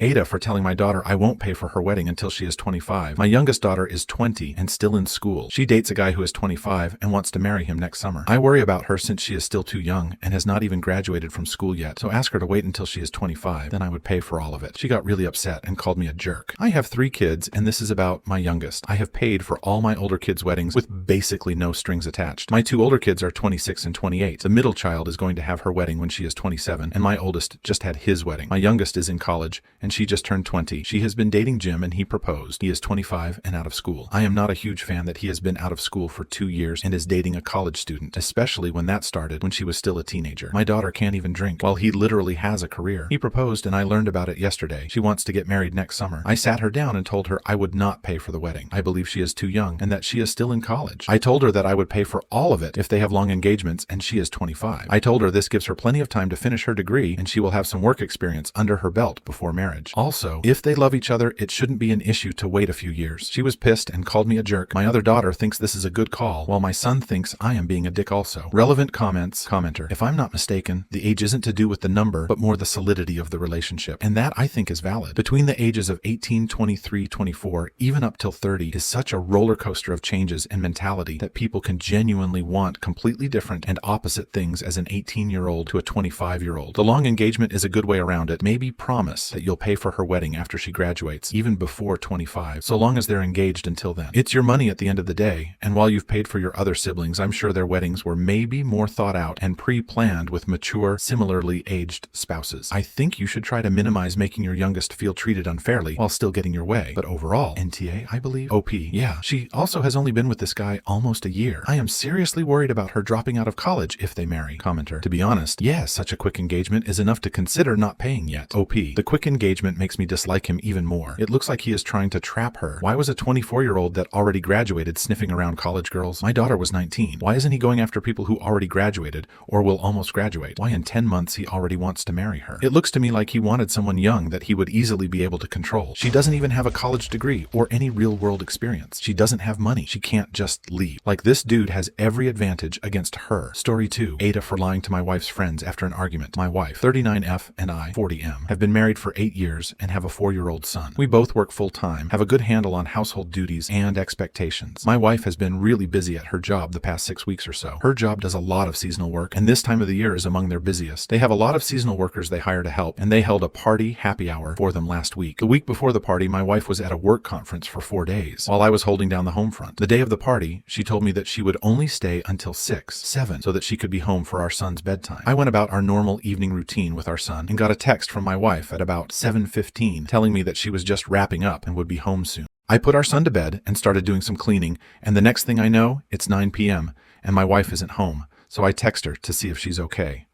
AITA for telling my daughter I won't pay for her wedding until she is 25. My youngest daughter is 20 and still in school. She dates a guy who is 25 and wants to marry him next summer. I worry about her since she is still too young and has not even graduated from school yet, so ask her to wait until she is 25, then I would pay for all of it. She got really upset and called me a jerk. I have 3 kids and this is about my youngest. I have paid for all my older kids' weddings with basically no strings attached. My 2 older kids are 26 and 28. The middle child is going to have her wedding when she is 27 and my oldest just had his wedding. My youngest is in college and she just turned 20. She has been dating Jim and he proposed. He is 25 and out of school. I am not a huge fan that he has been out of school for 2 years and is dating a college student, especially when that started when she was still a teenager. My daughter can't even drink while he literally has a career. He proposed and I learned about it yesterday. She wants to get married next summer. I sat her down and told her I would not pay for the wedding. I believe she is too young and that she is still in college. I told her that I would pay for all of it if they have long engagements and she is 25. I told her this gives her plenty of time to finish her degree and she will have some work experience under her belt before marriage. Also, if they love each other, it shouldn't be an issue to wait a few years. She was pissed and called me a jerk. My other daughter thinks this is a good call, while my son thinks I am being a dick also. Relevant comments. Commenter: if I'm not mistaken, the age isn't to do with the number, but more the solidity of the relationship. And that I think is valid. Between the ages of 18, 23, 24, even up till 30 is such a roller coaster of changes and mentality that people can genuinely want completely different and opposite things as an 18-year-old to a 25-year-old. The long engagement is a good way around it. Maybe promise that you'll pay for her wedding after she graduates, even before 25, so long as they're engaged until then. It's your money at the end of the day, and while you've paid for your other siblings, I'm sure their weddings were maybe more thought out and pre-planned with mature, similarly aged spouses. I think you should try to minimize making your youngest feel treated unfairly while still getting your way. But overall, NTA, I believe? OP, yeah, she also has only been with this guy almost a year. I am seriously worried about her dropping out of college if they marry. Commenter: to be honest, yeah, such a quick engagement is enough to consider not paying yet. OP, the quick engagement makes me dislike him even more. It looks like he is trying to trap her. Why was a 24-year-old that already graduated sniffing around college girls? My daughter was 19. Why isn't he going after people who already graduated or will almost graduate? Why in 10 months he already wants to marry her? It looks to me like he wanted someone young that he would easily be able to control. She doesn't even have a college degree or any real-world experience. She doesn't have money. She can't just leave. Like, this dude has every advantage against her. Story 2. AITA for lying to my wife's friends after an argument. My wife, 39F, and I, 40M, have been married for 8 years and have a 4-year-old son. We both work full-time, have a good handle on household duties and expectations. My wife has been really busy at her job the past 6 weeks or so. Her job does a lot of seasonal work, and this time of the year is among their busiest. They have a lot of seasonal workers they hire to help, and they held a party happy hour for them last week. The week before the party, my wife was at a work conference for 4 days, while I was holding down the home front. The day of the party, she told me that she would only stay until 7, so that she could be home for our son's bedtime. I went about our normal evening routine with our son and got a text from my wife at about 7:15 telling me that she was just wrapping up and would be home soon. I put our son to bed and started doing some cleaning, and the next thing I know, it's 9 p.m. and my wife isn't home, so I text her to see if she's okay.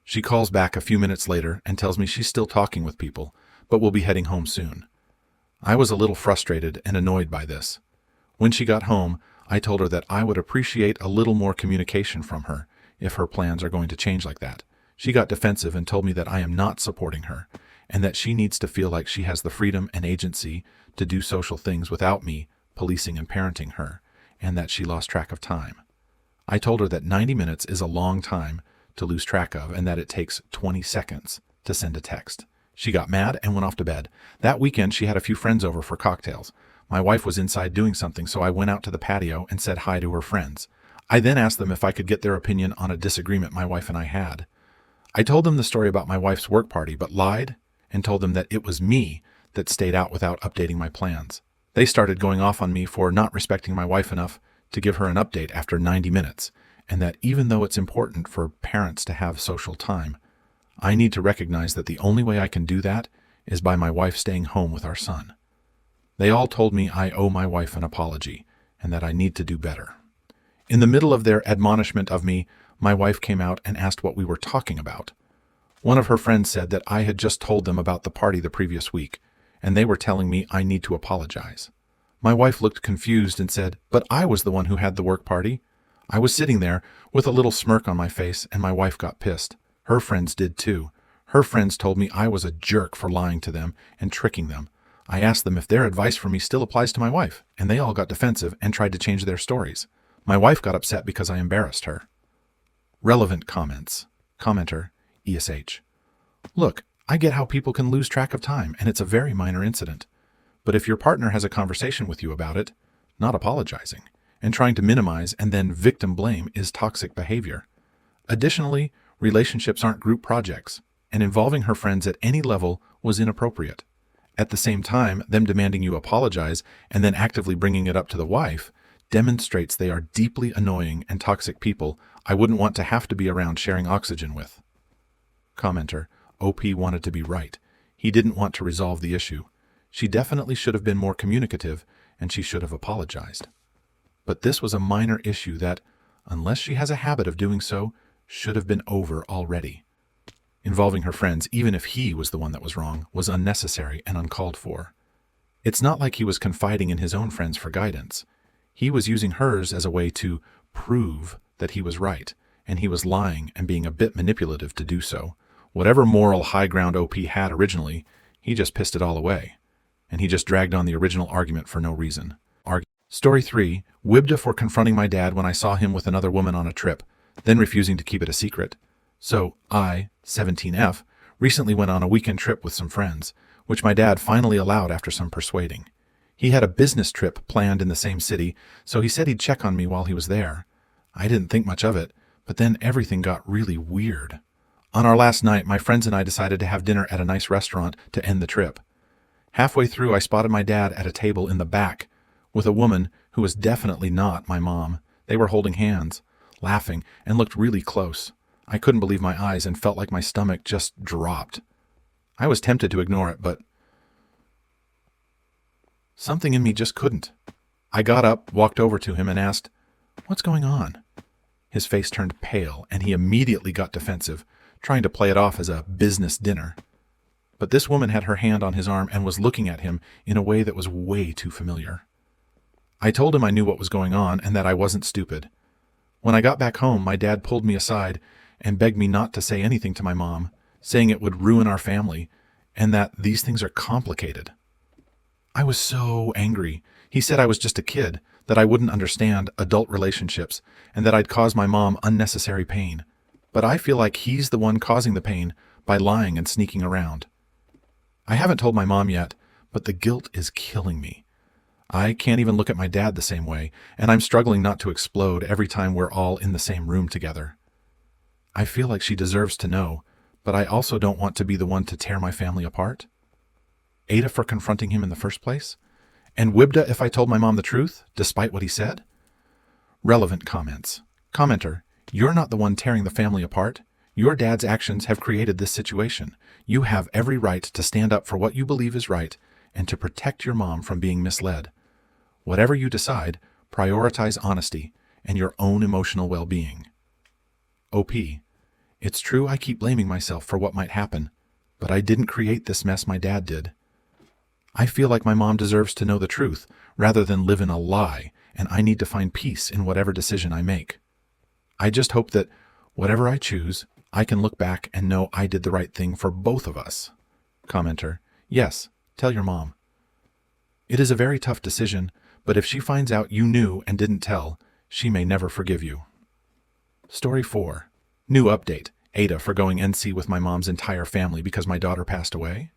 She calls back a few minutes later and tells me she's still talking with people, but will be heading home soon. I was a little frustrated and annoyed by this. When she got home, I told her that I would appreciate a little more communication from her if her plans are going to change like that. She got defensive and told me that I am not supporting her, and that she needs to feel like she has the freedom and agency to do social things without me policing and parenting her, and that she lost track of time. I told her that 90 minutes is a long time to lose track of, and that it takes 20 seconds to send a text. She got mad and went off to bed. That weekend, she had a few friends over for cocktails. My wife was inside doing something, so I went out to the patio and said hi to her friends. I then asked them if I could get their opinion on a disagreement my wife and I had. I told them the story about my wife's work party, but lied and told them that it was me that stayed out without updating my plans. They started going off on me for not respecting my wife enough to give her an update after 90 minutes, and that even though it's important for parents to have social time, I need to recognize that the only way I can do that is by my wife staying home with our son. They all told me I owe my wife an apology and that I need to do better. In the middle of their admonishment of me, my wife came out and asked what we were talking about. One of her friends said that I had just told them about the party the previous week, and they were telling me I need to apologize. My wife looked confused and said, "But I was the one who had the work party." I was sitting there with a little smirk on my face, and my wife got pissed. Her friends did too. Her friends told me I was a jerk for lying to them and tricking them. I asked them if their advice for me still applies to my wife, and they all got defensive and tried to change their stories. My wife got upset because I embarrassed her. Relevant comments. Commenter: ESH. Look, I get how people can lose track of time, and it's a very minor incident. But if your partner has a conversation with you about it, not apologizing, and trying to minimize and then victim blame is toxic behavior. Additionally, relationships aren't group projects, and involving her friends at any level was inappropriate. At the same time, them demanding you apologize and then actively bringing it up to the wife demonstrates they are deeply annoying and toxic people I wouldn't want to have to be around sharing oxygen with. Commenter, OP wanted to be right. He didn't want to resolve the issue. She definitely should have been more communicative, and she should have apologized. But this was a minor issue that, unless she has a habit of doing so, should have been over already. Involving her friends, even if he was the one that was wrong, was unnecessary and uncalled for. It's not like he was confiding in his own friends for guidance. He was using hers as a way to prove that he was right, and he was lying and being a bit manipulative to do so. Whatever moral high ground OP had originally, he just pissed it all away, and he just dragged on the original argument for no reason. Story 3, Wibda for confronting my dad when I saw him with another woman on a trip, then refusing to keep it a secret. So I, 17F, recently went on a weekend trip with some friends, which my dad finally allowed after some persuading. He had a business trip planned in the same city, so he said he'd check on me while he was there. I didn't think much of it, but then everything got really weird. On our last night, my friends and I decided to have dinner at a nice restaurant to end the trip. Halfway through, I spotted my dad at a table in the back with a woman who was definitely not my mom. They were holding hands, laughing, and looked really close. I couldn't believe my eyes and felt like my stomach just dropped. I was tempted to ignore it, but something in me just couldn't. I got up, walked over to him, and asked, "What's going on?" His face turned pale, and he immediately got defensive, trying to play it off as a business dinner. But this woman had her hand on his arm and was looking at him in a way that was way too familiar. I told him I knew what was going on and that I wasn't stupid. When I got back home, my dad pulled me aside and begged me not to say anything to my mom, saying it would ruin our family and that these things are complicated. I was so angry. He said I was just a kid, that I wouldn't understand adult relationships, and that I'd cause my mom unnecessary pain. But I feel like he's the one causing the pain by lying and sneaking around. I haven't told my mom yet, but the guilt is killing me. I can't even look at my dad the same way, and I'm struggling not to explode every time we're all in the same room together. I feel like she deserves to know, but I also don't want to be the one to tear my family apart. AITA for confronting him in the first place? And Wibda if I told my mom the truth, despite what he said? Relevant comments. Commenter, you're not the one tearing the family apart. Your dad's actions have created this situation. You have every right to stand up for what you believe is right and to protect your mom from being misled. Whatever you decide, prioritize honesty and your own emotional well-being. OP, it's true I keep blaming myself for what might happen, but I didn't create this mess my dad did. I feel like my mom deserves to know the truth rather than live in a lie, and I need to find peace in whatever decision I make. I just hope that whatever I choose, I can look back and know I did the right thing for both of us. Commenter, yes, tell your mom. It is a very tough decision, but if she finds out you knew and didn't tell, she may never forgive you. Story 4. New update. AITA for going NC with my mom's entire family because my daughter passed away.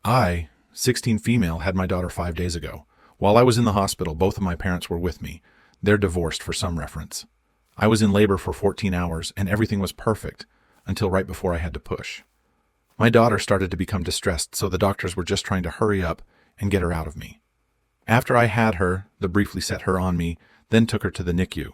I, 16 female, had my daughter 5 days ago. While I was in the hospital, both of my parents were with me. They're divorced for some reference. I was in labor for 14 hours and everything was perfect until right before I had to push. My daughter started to become distressed, so the doctors were just trying to hurry up and get her out of me. After I had her, they briefly set her on me, then took her to the NICU.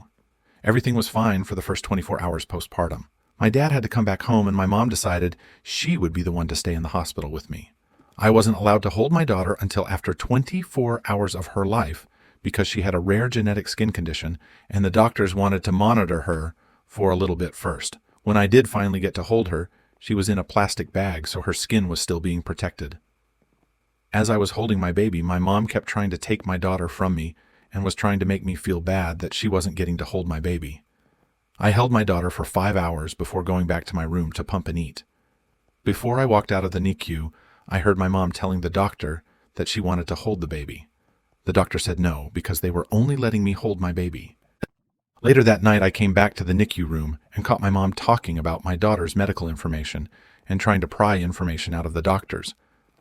Everything was fine for the first 24 hours postpartum. My dad had to come back home and my mom decided she would be the one to stay in the hospital with me. I wasn't allowed to hold my daughter until after 24 hours of her life because she had a rare genetic skin condition and the doctors wanted to monitor her for a little bit first. When I did finally get to hold her, she was in a plastic bag, so her skin was still being protected. As I was holding my baby, my mom kept trying to take my daughter from me and was trying to make me feel bad that she wasn't getting to hold my baby. I held my daughter for 5 hours before going back to my room to pump and eat. Before I walked out of the NICU, I heard my mom telling the doctor that she wanted to hold the baby. The doctor said no, because they were only letting me hold my baby. Later that night, I came back to the NICU room and caught my mom talking about my daughter's medical information and trying to pry information out of the doctors.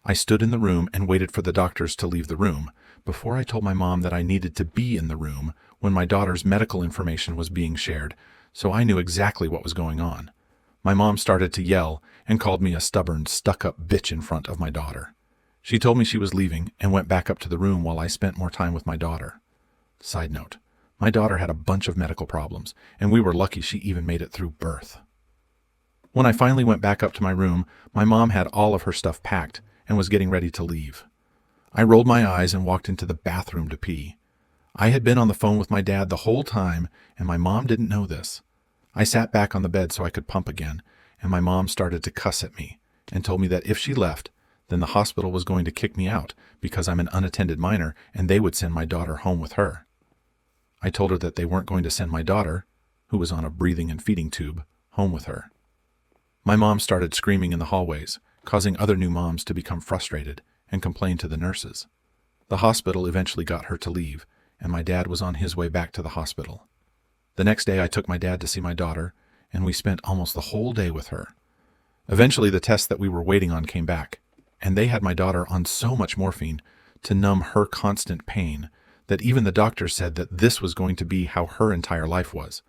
I stood in the room and waited for the doctors to leave the room before I told my mom that I needed to be in the room when my daughter's medical information was being shared, so I knew exactly what was going on. My mom started to yell and called me a stubborn, stuck-up bitch in front of my daughter. She told me she was leaving and went back up to the room while I spent more time with my daughter. Side note, my daughter had a bunch of medical problems, and we were lucky she even made it through birth. When I finally went back up to my room, my mom had all of her stuff packed and was getting ready to leave. I rolled my eyes and walked into the bathroom to pee. I had been on the phone with my dad the whole time, and my mom didn't know this. I sat back on the bed so I could pump again, and my mom started to cuss at me and told me that if she left, then the hospital was going to kick me out because I'm an unattended minor and they would send my daughter home with her. I told her that they weren't going to send my daughter, who was on a breathing and feeding tube, home with her. My mom started screaming in the hallways, causing other new moms to become frustrated and complain to the nurses. The hospital eventually got her to leave, and my dad was on his way back to the hospital. The next day I took my dad to see my daughter, and we spent almost the whole day with her. Eventually the tests that we were waiting on came back, and they had my daughter on so much morphine to numb her constant pain that even the doctor said that this was going to be how her entire life was.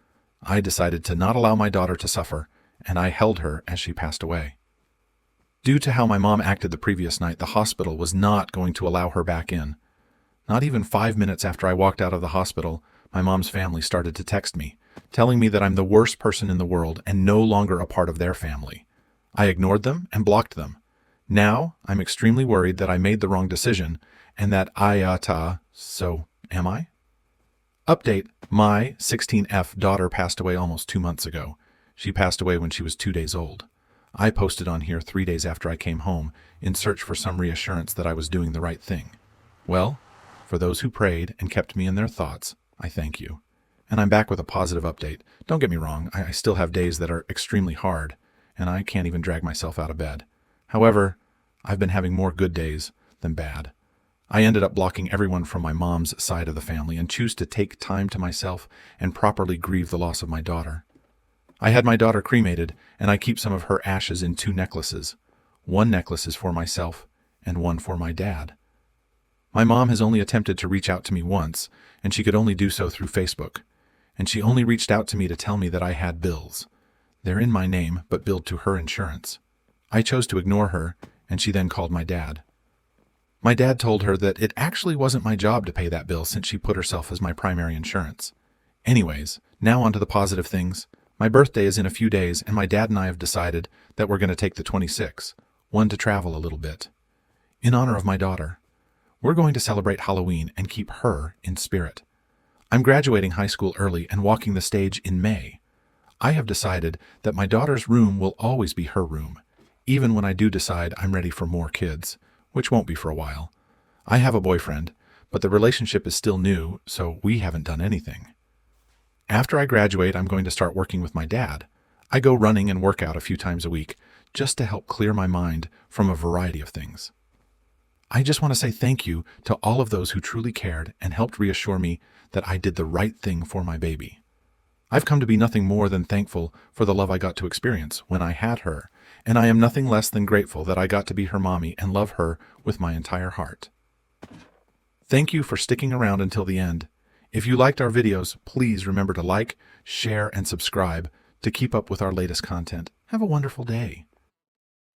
I decided to not allow my daughter to suffer, and I held her as she passed away. Due to how my mom acted the previous night, the hospital was not going to allow her back in. Not even 5 minutes after I walked out of the hospital, my mom's family started to text me, telling me that I'm the worst person in the world and no longer a part of their family. I ignored them and blocked them. Now, I'm extremely worried that I made the wrong decision and that AITA, so am I? Update, my 16F daughter passed away almost 2 months ago. She passed away when she was 2 days old. I posted on here 3 days after I came home in search for some reassurance that I was doing the right thing. Well, for those who prayed and kept me in their thoughts, I thank you. And I'm back with a positive update. Don't get me wrong, I still have days that are extremely hard, and I can't even drag myself out of bed. However, I've been having more good days than bad. I ended up blocking everyone from my mom's side of the family and choose to take time to myself and properly grieve the loss of my daughter. I had my daughter cremated, and I keep some of her ashes in 2 necklaces. One necklace is for myself, and one for my dad. My mom has only attempted to reach out to me once, and she could only do so through Facebook. And she only reached out to me to tell me that I had bills. They're in my name, but billed to her insurance. I chose to ignore her, and she then called my dad. My dad told her that it actually wasn't my job to pay that bill since she put herself as my primary insurance. Anyways, now on to the positive things. My birthday is in a few days, and my dad and I have decided that we're going to take the 26, one to travel a little bit. In honor of my daughter, we're going to celebrate Halloween and keep her in spirit. I'm graduating high school early and walking the stage in May. I have decided that my daughter's room will always be her room, even when I do decide I'm ready for more kids, which won't be for a while. I have a boyfriend, but the relationship is still new, so we haven't done anything. After I graduate, I'm going to start working with my dad. I go running and work out a few times a week just to help clear my mind from a variety of things. I just want to say thank you to all of those who truly cared and helped reassure me that I did the right thing for my baby. I've come to be nothing more than thankful for the love I got to experience when I had her, and I am nothing less than grateful that I got to be her mommy and love her with my entire heart. Thank you for sticking around until the end. If you liked our videos, please remember to like, share, and subscribe to keep up with our latest content. Have a wonderful day.